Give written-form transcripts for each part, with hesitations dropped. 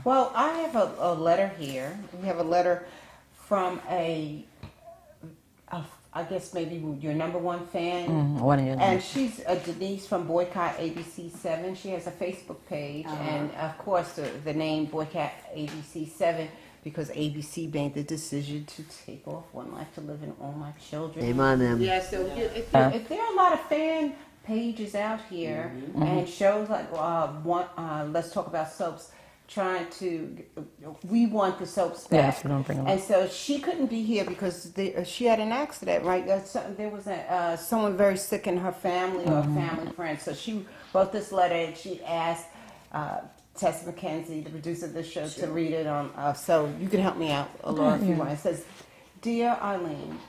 Well, I have a letter here. We have a letter from I guess maybe your number one fan. One of your and she's Denise from Boycott ABC 7. She has a Facebook page, and of course the name Boycott ABC 7 because ABC made the decision to take off One Life to Live in All My Children. Shame on them. Yeah, so if there are a lot of fan pages out here and shows like Let's Talk About Soaps trying to, we want the soaps back. Yes, we don't bring them And up. so she couldn't be here because she had an accident, right? There was someone very sick in her family or a family friend. So she wrote this letter and she asked Tess McKenzie, the producer of the show, to read it on. So you can help me out, Laura, if you want. It says, "Dear Eileen,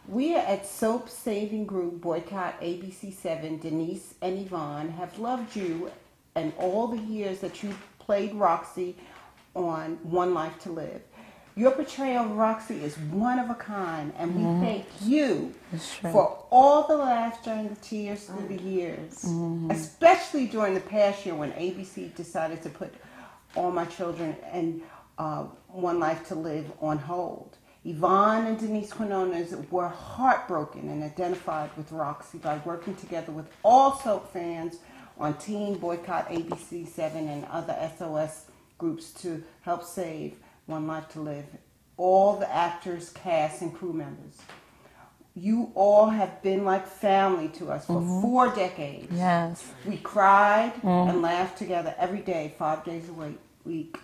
we at Soap Saving Group Boycott ABC 7, Denise and Yvonne, have loved you and all the years that you played Roxy on One Life to Live. Your portrayal of Roxy is one of a kind, and we thank you for all the laughter and the tears through the years, especially during the past year when ABC decided to put All My Children and One Life to Live on hold. Yvonne and Denise Quinones were heartbroken and identified with Roxy by working together with all soap fans on Teen Boycott ABC 7 and other SOS groups to help save One Life to Live. All the actors, cast, and crew members. You all have been like family to us for 4 decades. Yes. We cried and laughed together every day, 5 days a week.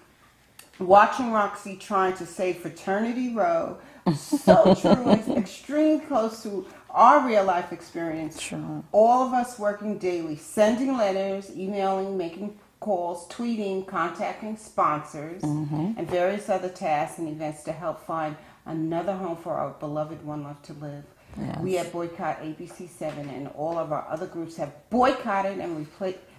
Watching Roxy trying to save Fraternity Row, so true, it's extremely close to our real life experience. Sure. All of us working daily, sending letters, emailing, making calls, tweeting, contacting sponsors, and various other tasks and events to help find another home for our beloved One Life to Live. Yes. We at Boycott ABC 7 and all of our other groups have boycotted and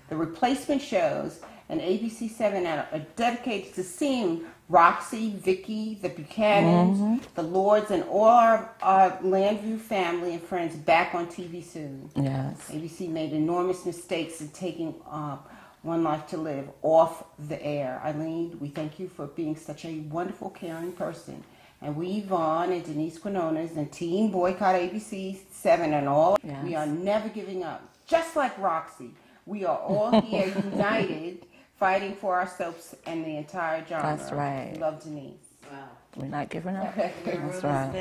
the replacement shows, and ABC 7 are dedicated to seeing Roxy, Vicky, the Buchanans, the Lords, and all our Landview family and friends back on TV soon. Yes. ABC made enormous mistakes in taking One Life to Live off the air. Eileen, we thank you for being such a wonderful, caring person. And we, Yvonne and Denise Quinones and Team Boycott ABC 7 and all, we are never giving up. Just like Roxy, we are all here united, fighting for our soaps and the entire genre. That's right. We love Denise. Wow. We're not giving up. That's right.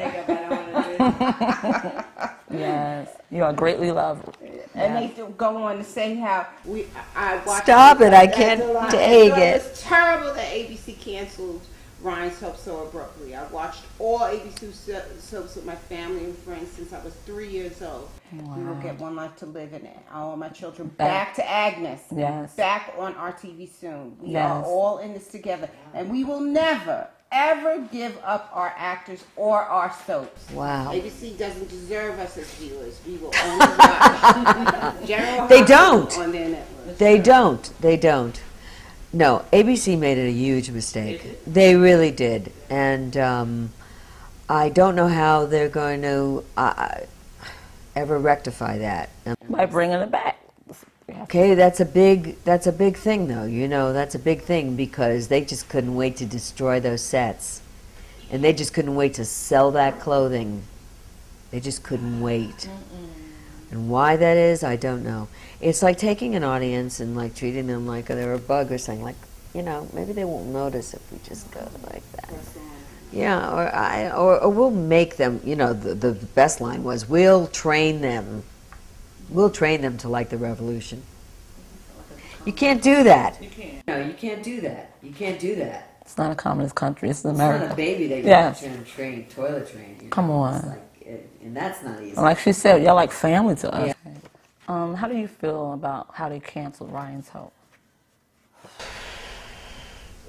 Yes. You are greatly loved. And they do go on to say how I watched. Stop it! I can't take It it. was terrible that ABC canceled Ryan's Soap so abruptly. I watched all ABC soaps with my family and friends since I was 3 years old. Wow. We will get One Life to Live in All My Children back to Agnes. Yes. Back on our TV soon. We Yes. are all in this together. And we will never, ever give up our actors or our soaps. Wow. ABC doesn't deserve us as viewers. We will only watch General They don't. on their network. They don't. They don't. No, ABC made it a huge mistake. They really did. And I don't know how they're going to ever rectify that. By bringing it back. Okay, that's a big thing, though. You know, that's a big thing because they just couldn't wait to destroy those sets, and they just couldn't wait to sell that clothing. They just couldn't wait. And why that is, I don't know. It's like taking an audience and like treating them like they're a bug or something. Like, you know, maybe they won't notice if we just go like that. Yeah, or we'll make them. You know, the best line was, "We'll train them. We'll train them to like the revolution." You can't do that. You can't. No, you can't do that. You can't do that. It's not a communist country. It's It's America. not a baby they Yes. got to train, toilet train. You know? Come on. It's like, and that's not easy. Like she said, y'all like family to us. Yeah. How do you feel about how they canceled Ryan's Hope?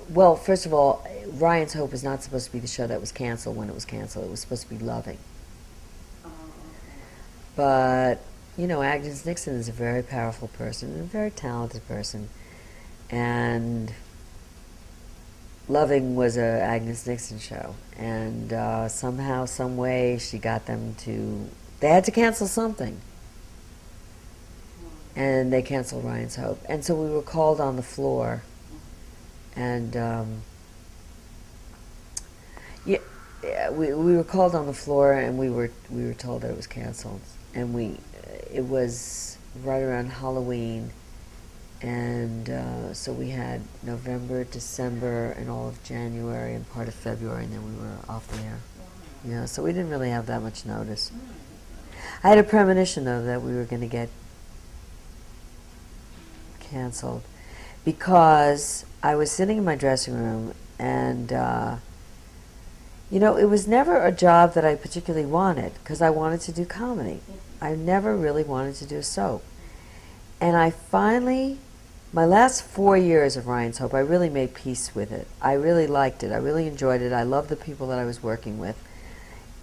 Well, first of all, Ryan's Hope is not supposed to be the show that was canceled when it was canceled. It was supposed to be Loving. But, you know, Agnes Nixon is a very powerful person and a very talented person. And Loving was a Agnes Nixon show. And somehow, some way, she got them to... They had to cancel something. And they canceled Ryan's Hope. And so we were called on the floor. And Yeah, we were called on the floor, and we were told that it was canceled, and it was right around Halloween, and so we had November, December, and all of January, and part of February, and then we were off the air. Yeah, so we didn't really have that much notice. I had a premonition, though, that we were going to get canceled, because I was sitting in my dressing room, and you know, it was never a job that I particularly wanted, because I wanted to do comedy. I never really wanted to do a soap. And I finally, my last 4 years of Ryan's Hope, I really made peace with it. I really liked it. I really enjoyed it. I loved the people that I was working with.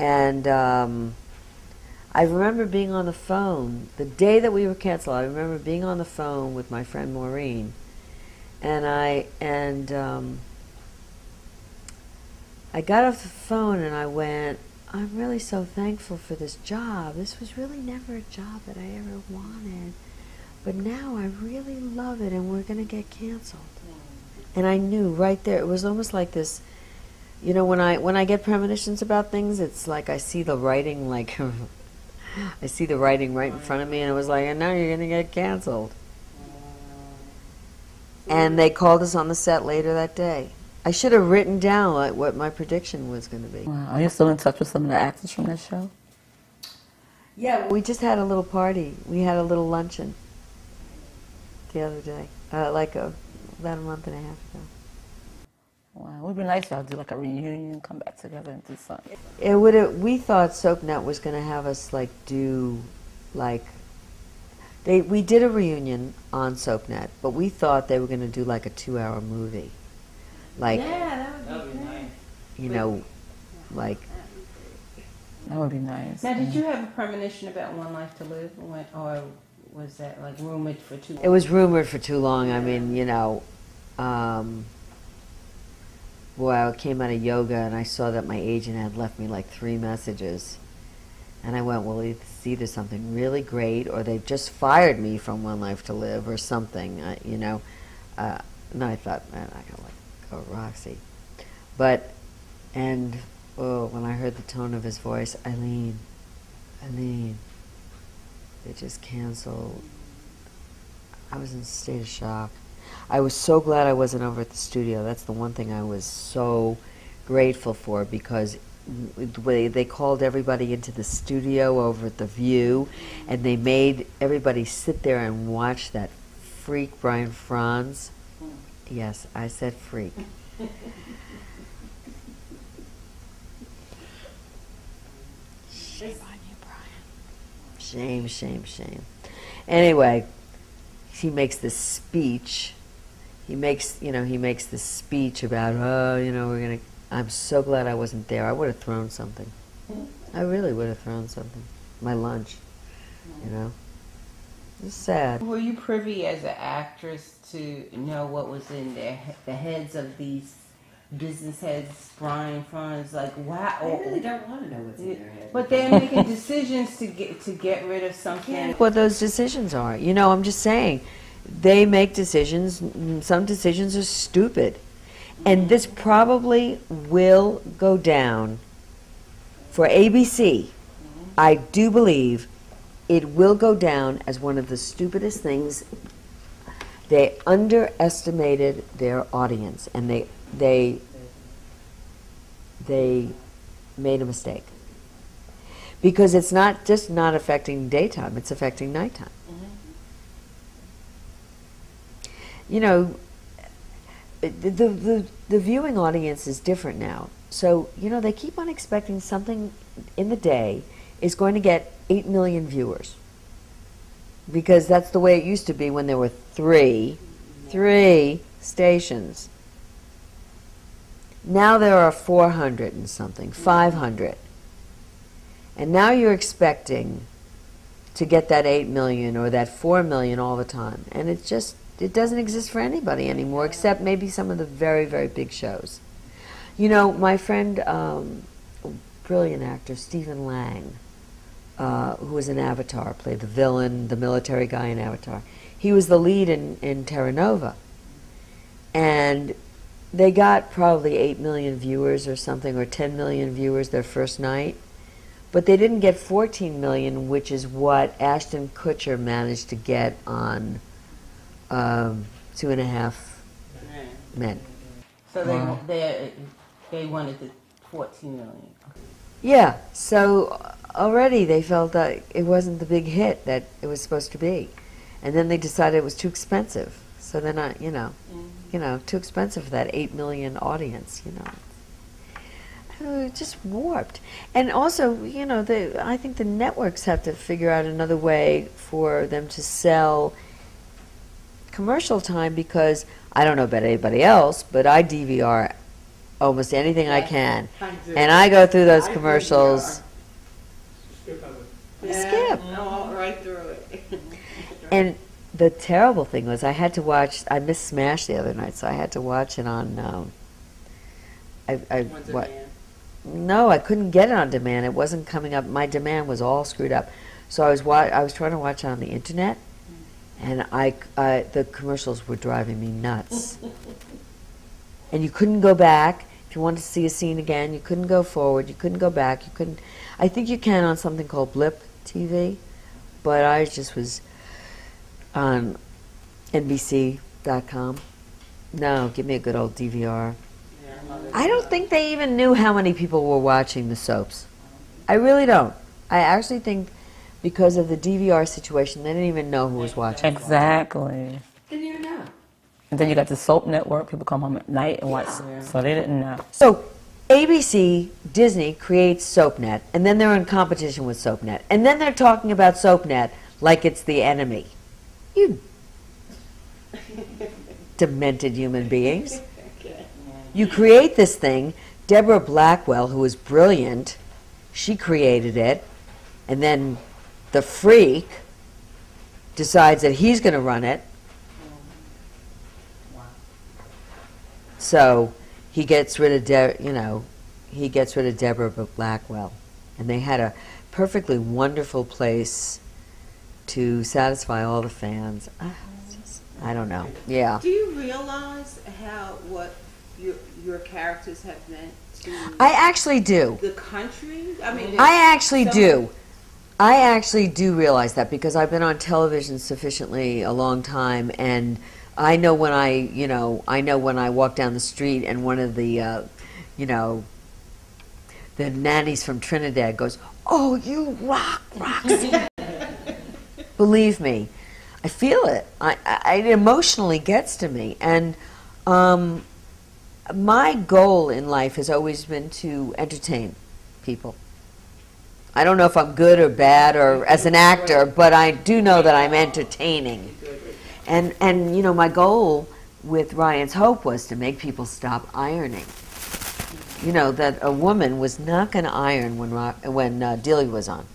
And I remember being on the phone, the day that we were canceled, I remember being on the phone with my friend Maureen, and I got off the phone and I went, I'm really so thankful for this job. This was really never a job that I ever wanted. But now I really love it, and we're going to get canceled. And I knew right there, it was almost like this, you know, when I get premonitions about things, it's like I see the writing, like, I see the writing right in front of me, and it was like, and now you're going to get canceled. And they called us on the set later that day. I should have written down like what my prediction was going to be. Wow. Are you still in touch with some of the actors from that show? Yeah, we just had a little party. We had a little luncheon the other day, about a month and a half ago. Wow, it would be nice to do like a reunion, come back together and do something. It would. We thought SoapNet was going to have us like do, like, we did a reunion on SoapNet, but we thought they were going to do like a 2-hour movie, like, Yeah, that would be nice. you know, like. That would be nice. Now, did you have a premonition about One Life to Live, or was that like rumored for too long? It was rumored for too long. I mean, you know, boy, I came out of yoga and I saw that my agent had left me like 3 messages. And I went, well, it's either something really great or they've just fired me from One Life to Live or something, you know. And I thought, man, I gotta let go Roxy. But, and, oh, when I heard the tone of his voice, Eileen, they just canceled. I was in a state of shock. I was so glad I wasn't over at the studio. That's the one thing I was so grateful for, because they called everybody into the studio over at the View, and they made everybody sit there and watch that freak Bryan Frons. Yes, I said freak. Shame on you, Bryan. Shame, shame, shame. Anyway, he makes this speech. He makes this speech about, oh, you know, I'm so glad I wasn't there. I would have thrown something. I really would have thrown something. My lunch, you know. It's sad. Were you privy as an actress to know what was in the heads of these business heads, Bryan Frons? Like, wow. I really don't want to know what's in their head. But they're making decisions to get rid of something. What those decisions are. You know, I'm just saying, they make decisions. Some decisions are stupid. And this probably will go down for ABC. I do believe it will go down as one of the stupidest things. They underestimated their audience, and they made a mistake. Because it's not just not affecting daytime, it's affecting nighttime. You know, the viewing audience is different now. So, you know, they keep on expecting something in the day is going to get 8 million viewers. Because that's the way it used to be when there were three stations. Now there are 400 and something, 500. And now you're expecting to get that 8 million or that 4 million all the time. And it doesn't exist for anybody anymore, except maybe some of the very, very big shows. You know, my friend, brilliant actor, Stephen Lang, who was in Avatar, played the villain, the military guy in Avatar. He was the lead in Terra Nova. And they got probably 8 million viewers or something, or 10 million viewers their first night. But they didn't get 14 million, which is what Ashton Kutcher managed to get on 2.5 Men. So they wanted the 14 million. Yeah, so already they felt that it wasn't the big hit that it was supposed to be. And then they decided it was too expensive. So they're not, too expensive for that 8 million audience, just warped. And also, I think the networks have to figure out another way for them to sell commercial time, because I don't know about anybody else, but I DVR almost anything I can. And I go through those commercials. Skip. No, right through it. And the terrible thing was I missed Smash the other night, so I had to watch it on, No, I couldn't get it on demand. It wasn't coming up. My demand was all screwed up. So I was trying to watch it on the internet, and the commercials were driving me nuts. And you couldn't go back. If you wanted to see a scene again, you couldn't go forward. You couldn't go back. You couldn't. I think you can on something called Blip TV, but I just was on NBC.com. No, give me a good old DVR. I don't think they even knew how many people were watching the soaps. I really don't. I actually think because of the DVR situation, they didn't even know who was watching. Exactly. Didn't even know. And then you got the soap network. People come home at night and watch. So they didn't know. So ABC, Disney creates SoapNet, and then they're in competition with SoapNet. And then they're talking about SoapNet like it's the enemy. You demented human beings. You create this thing. Deborah Blackwell, who was brilliant, she created it, and then the freak decides that he's going to run it. So he gets rid of Deborah Blackwell, and they had a perfectly wonderful place to satisfy all the fans. I don't know. Yeah. Do you realize what your characters have meant to I actually do. the country? I actually do. I actually do realize that, because I've been on television sufficiently a long time, and I know when I walk down the street and one of the the nannies from Trinidad goes, "Oh, you rock, Roxy." Believe me, I feel it. It emotionally gets to me, and my goal in life has always been to entertain people. I don't know if I'm good or bad or as an actor, but I do know that I'm entertaining. And my goal with Ryan's Hope was to make people stop ironing. That a woman was not going to iron when Delia was on.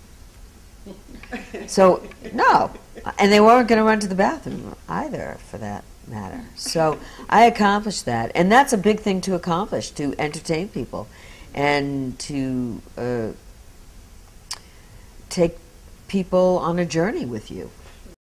So, no. And they weren't going to run to the bathroom either, for that matter. So I accomplished that. And that's a big thing to accomplish, to entertain people and to take people on a journey with you.